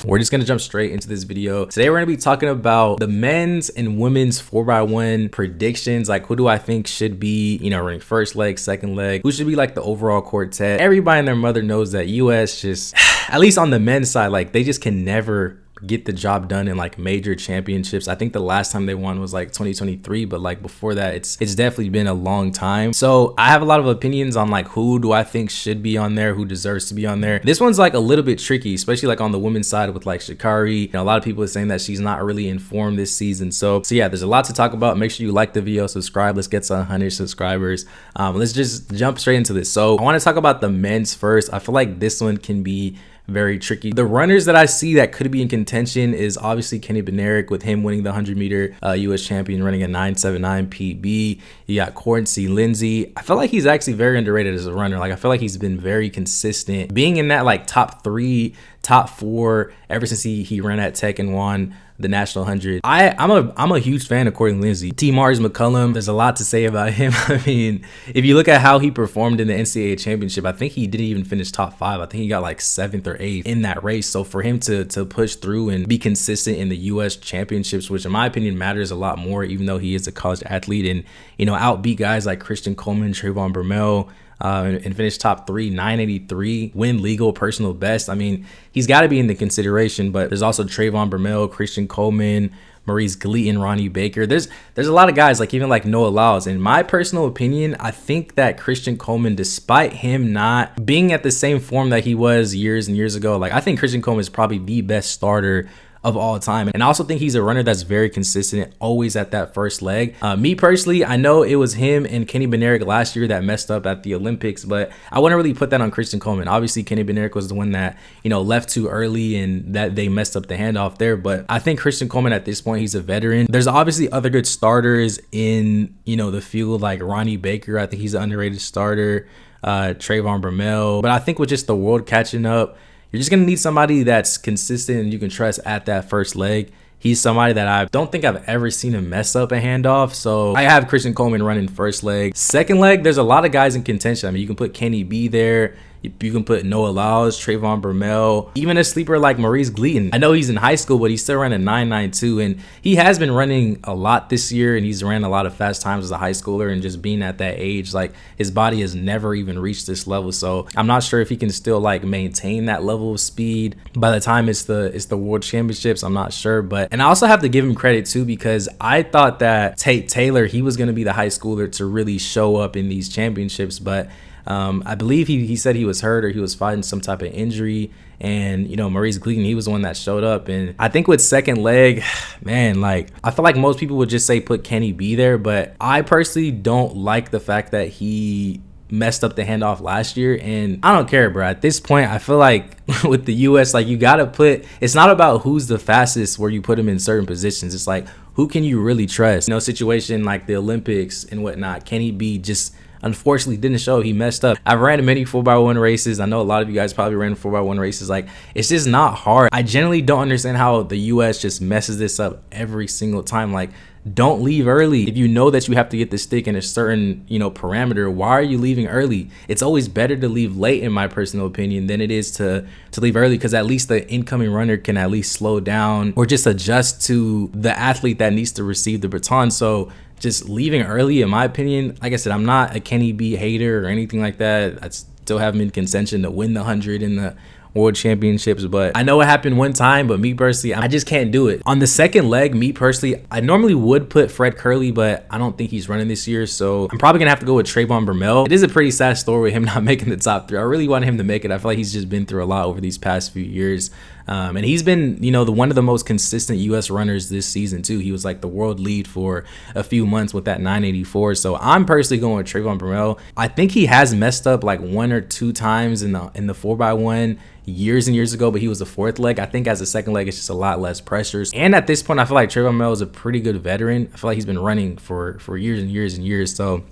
We're just gonna jump straight into this video. Today we're gonna be talking about the men's and women's 4x1 predictions. Like, who do I think should be, running first leg, second leg? Who should be like the overall quartet? Everybody and their mother knows that US just, at least on the men's side, like they just can never get the job done in like major championships. I think the last time they won was like 2023, but like before that, it's definitely been a long time. So I have a lot of opinions on like who do I think should be on there, who deserves to be on there. This one's like a little bit tricky, especially like on the women's side with like Shacarri. A lot of people are saying that she's not really informed this season. So yeah, there's a lot to talk about. Make sure you like the video, subscribe. Let's get to 100 subscribers. Let's just jump straight into this. So I want to talk about the men's first. I feel like this one can be very tricky. The runners that I see that could be in contention is obviously Kenny Bednarek, with him winning the 100-meter US champion, running a 9.79 PB. You got Quincy Lindsay. I feel like he's actually very underrated as a runner. Like, I feel like he's been very consistent, being in that like top 3, top 4 ever since he ran at Tech and won the national 100. I'm a huge fan of Courtney Lindsay. T. Mars McCullum, there's a lot to say about him. I mean, if you look at how he performed in the NCAA championship, I think he didn't even finish top 5. I think he got like 7th or 8th in that race. So for him to push through and be consistent in the US championships, which in my opinion matters a lot more, even though he is a college athlete, and outbeat guys like Christian Coleman, Trayvon Burmell, and finish top 3, 983, win legal personal best. I mean, he's got to be in the consideration, but there's also Trayvon Burmell, Christian Coleman, Maurice Gleaton, Ronnie Baker. There's a lot of guys, like even like Noah Lyles. In my personal opinion, I think that Christian Coleman, despite him not being at the same form that he was years and years ago, like I think Christian Coleman is probably the best starter of all time. And I also think he's a runner that's very consistent, always at that first leg. Me personally, I know it was him and Kenny Bednarek last year that messed up at the Olympics, but I wouldn't really put that on Christian Coleman. Obviously, Kenny Bednarek was the one that, left too early and that they messed up the handoff there. But I think Christian Coleman at this point, he's a veteran. There's obviously other good starters in, the field, like Ronnie Baker. I think he's an underrated starter. Trayvon Burmell. But I think with just the world catching up, you're just going to need somebody that's consistent and you can trust at that first leg. He's somebody that I don't think I've ever seen him mess up a handoff. So I have Christian Coleman running first leg. Second leg, there's a lot of guys in contention. I mean, you can put Kenny B there. You can put Noah Lyles, Trayvon Burmell, even a sleeper like Maurice Gleaton. I know he's in high school, but he's still running 9.92, and he has been running a lot this year, and he's ran a lot of fast times as a high schooler, and just being at that age, like his body has never even reached this level. So I'm not sure if he can still like maintain that level of speed by the time it's the World Championships. I'm not sure, and I also have to give him credit too, because I thought that Tate Taylor, he was going to be the high schooler to really show up in these championships, but I believe he said he was hurt or he was fighting some type of injury, and Maurice Gleaton, he was the one that showed up. And I think with second leg, man, like I feel like most people would just say put Kenny B there, but I personally don't like the fact that he messed up the handoff last year, and I don't care, bro. At this point, I feel like with the US, like you gotta put, it's not about who's the fastest where you put him in certain positions. It's like, who can you really trust? Situation like the Olympics and whatnot, Kenny B just unfortunately didn't show. He messed up. I've ran many 4x1 races. I know a lot of you guys probably ran 4x1 races. Like, it's just not hard. I generally don't understand how the US just messes this up every single time. Like, don't leave early. If you know that you have to get the stick in a certain, parameter, why are you leaving early? It's always better to leave late, in my personal opinion, than it is to leave early, because at least the incoming runner can at least slow down or just adjust to the athlete that needs to receive the baton. So just leaving early, in my opinion, like I said, I'm not a Kenny B hater or anything like that. I still have him in contention to win the 100 in the World Championships, but I know it happened one time, but me personally, I just can't do it. On the second leg, me personally, I normally would put Fred Curley, but I don't think he's running this year, so I'm probably gonna have to go with Trayvon Burmell. It is a pretty sad story with him not making the top 3. I really want him to make it. I feel like he's just been through a lot over these past few years. And he's been, one of the most consistent US runners this season too. He was like the world lead for a few months with that 984. So I'm personally going with Trayvon Burmell. I think he has messed up like 1 or 2 times in the 4x1 years and years ago, but he was the 4th leg. I think as a second leg, it's just a lot less pressures. And at this point, I feel like Trayvon Burmell is a pretty good veteran. I feel like he's been running for years and years and years. So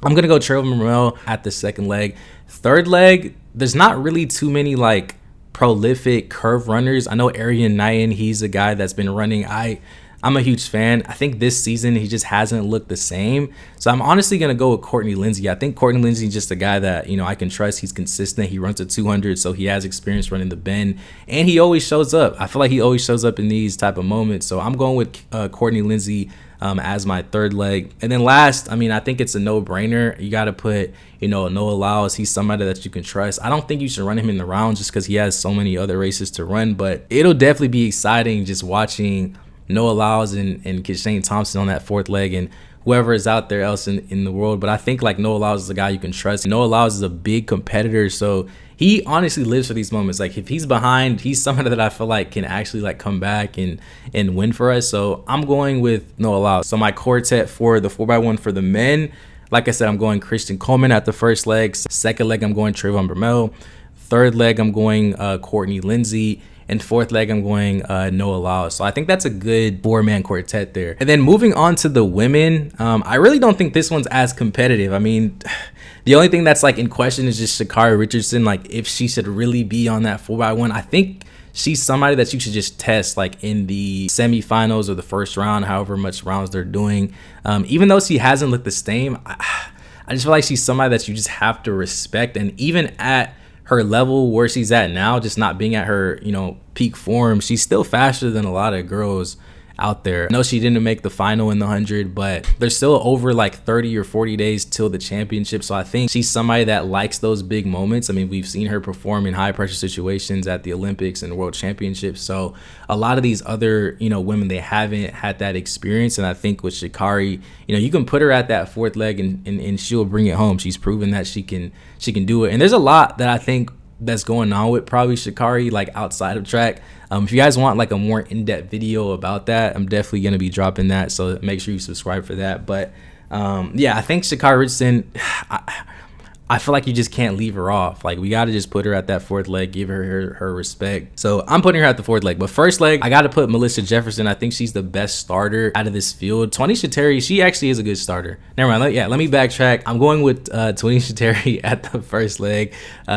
I'm gonna go Trayvon Burmell at the second leg. Third leg, there's not really too many like prolific curve runners. I know Arian Nayan, he's a guy that's been running. I'm a huge fan. I think this season he just hasn't looked the same. So I'm honestly going to go with Courtney Lindsay. I think Courtney Lindsay is just a guy that, you know, I can trust. He's consistent. He runs a 200, so he has experience running the bend. And he always shows up. I feel like he always shows up in these type of moments. So I'm going with Courtney Lindsay as my third leg. And then last, I mean, I think it's a no-brainer. You got to put, you know, Noah Lyles. He's somebody that you can trust. I don't think you should run him in the rounds just because he has so many other races to run. But it'll definitely be exciting just watching Noah Lyles and Kishane Thompson on that fourth leg and whoever is out there else in the world. But I think like Noah Lyles is a guy you can trust. Noah Lyles is a big competitor, so he honestly lives for these moments. Like if he's behind, he's somebody that I feel like can actually like come back and win for us. So I'm going with Noah Lyles. So my quartet for the 4x1 for the men, like I said, I'm going Christian Coleman at the first leg. Second leg, I'm going Trayvon Bromell. Third leg, I'm going Courtney Lindsay. And fourth leg, I'm going Noah Lyles. So I think that's a good 4-man quartet there. And then moving on to the women, I really don't think this one's as competitive. I mean, the only thing that's like in question is just Shacarri Richardson. Like if she should really be on that 4x1, I think she's somebody that you should just test like in the semifinals or the first round, however much rounds they're doing. Even though she hasn't looked the same, I just feel like she's somebody that you just have to respect. And even at her level where she's at now, just not being at her, you know, peak form, she's still faster than a lot of girls out there. I know she didn't make the final in the 100, but there's still over like 30 or 40 days till the championship. So I think she's somebody that likes those big moments. I mean, we've seen her perform in high pressure situations at the Olympics and World Championships. So a lot of these other, you know, women, they haven't had that experience. And I think with Shacarri, you know, you can put her at that fourth leg and she'll bring it home. She's proven that she can do it. And there's a lot that I think that's going on with probably Shacarri, like outside of track. If you guys want like a more in-depth video about that, I'm definitely going to be dropping that, so make sure you subscribe for that. But yeah, I think Shacarri Richardson, I feel like you just can't leave her off. Like we got to just put her at that fourth leg, give her respect. So I'm putting her at the fourth leg. But first leg, I got to put Melissa Jefferson. I think she's the best starter out of this field. Tanisha Terry, she actually is a good starter. Never mind. Let me backtrack. I'm going with Tanisha Terry at the first leg.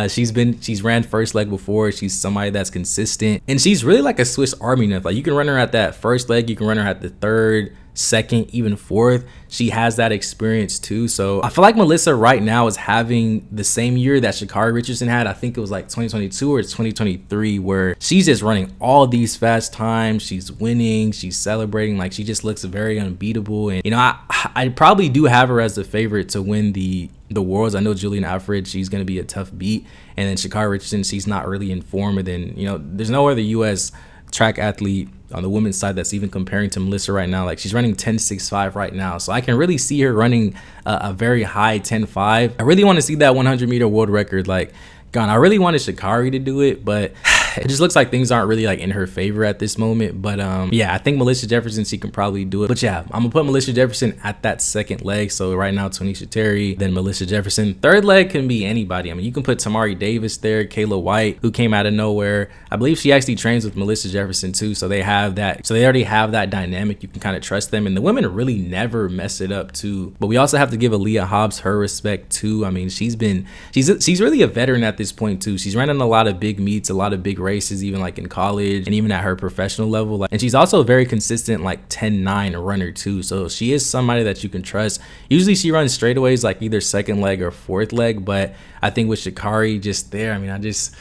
She's ran first leg before. She's somebody that's consistent, and she's really like a Swiss Army knife. Like you can run her at that first leg, you can run her at the third, second, even fourth. She has that experience too. So I feel like Melissa right now is having the same year that Shacarri Richardson had. I think it was like 2022 or 2023, where she's just running all these fast times. She's winning, she's celebrating, like she just looks very unbeatable. And you know, I probably do have her as the favorite to win the Worlds. I know Julian Alfred, she's going to be a tough beat. And then Shacarri Richardson, she's not really in form. And then, you know, there's no other U.S. track athlete on the women's side that's even comparing to Melissa right now. Like she's running 10.65 right now, so I can really see her running a very high 10.5. I really want to see that 100-meter world record. Like, God, I really wanted Shacarri to do it, but it just looks like things aren't really like in her favor at this moment. But yeah, I think Melissa Jefferson, she can probably do it. But yeah, I'm gonna put Melissa Jefferson at that second leg. So right now, Tanisha Terry, then Melissa Jefferson. Third leg can be anybody. I mean, you can put Tamari Davis there, Kayla White, who came out of nowhere. I believe she actually trains with Melissa Jefferson too, so they have that. So they already have that dynamic. You can kind of trust them, and the women really never mess it up too. But we also have to give Aaliyah Hobbs her respect too. I mean, she's really a veteran at this point too. She's running a lot of big meets, a lot of big races, even like in college and even at her professional level. Like, and she's also a very consistent like 10-9 runner too. So she is somebody that you can trust. Usually she runs straightaways like either second leg or fourth leg, but I think with Shacarri just there, I mean, it's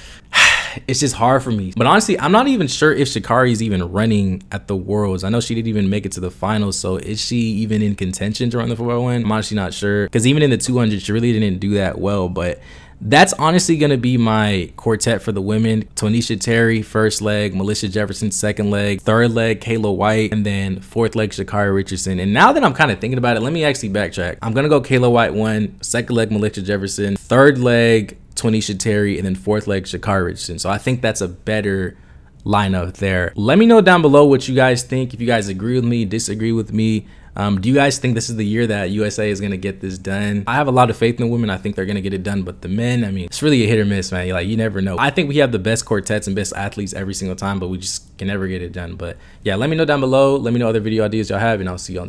just hard for me. But honestly, I'm not even sure if Shacarri is even running at the Worlds. I know she didn't even make it to the finals, so is she even in contention to run the 4x1? I'm honestly not sure, because even in the 200, she really didn't do that well. But that's honestly going to be my quartet for the women. Tanisha Terry, first leg. Melissa Jefferson, second leg. Third leg, Kayla White. And then fourth leg, Shacarri Richardson. And now that I'm kind of thinking about it, let me actually backtrack. I'm going to go Kayla White 1, second leg, Melissa Jefferson, third leg, Tanisha Terry, and then fourth leg, Shacarri Richardson. So I think that's a better lineup there. Let me know down below what you guys think. If you guys agree with me, disagree with me. Do you guys think this is the year that USA is going to get this done? I have a lot of faith in the women. I think they're going to get it done. But the men, I mean, it's really a hit or miss, man. Like, you never know. I think we have the best quartets and best athletes every single time, but we just can never get it done. But yeah, let me know down below. Let me know other video ideas y'all have, and I'll see you on the next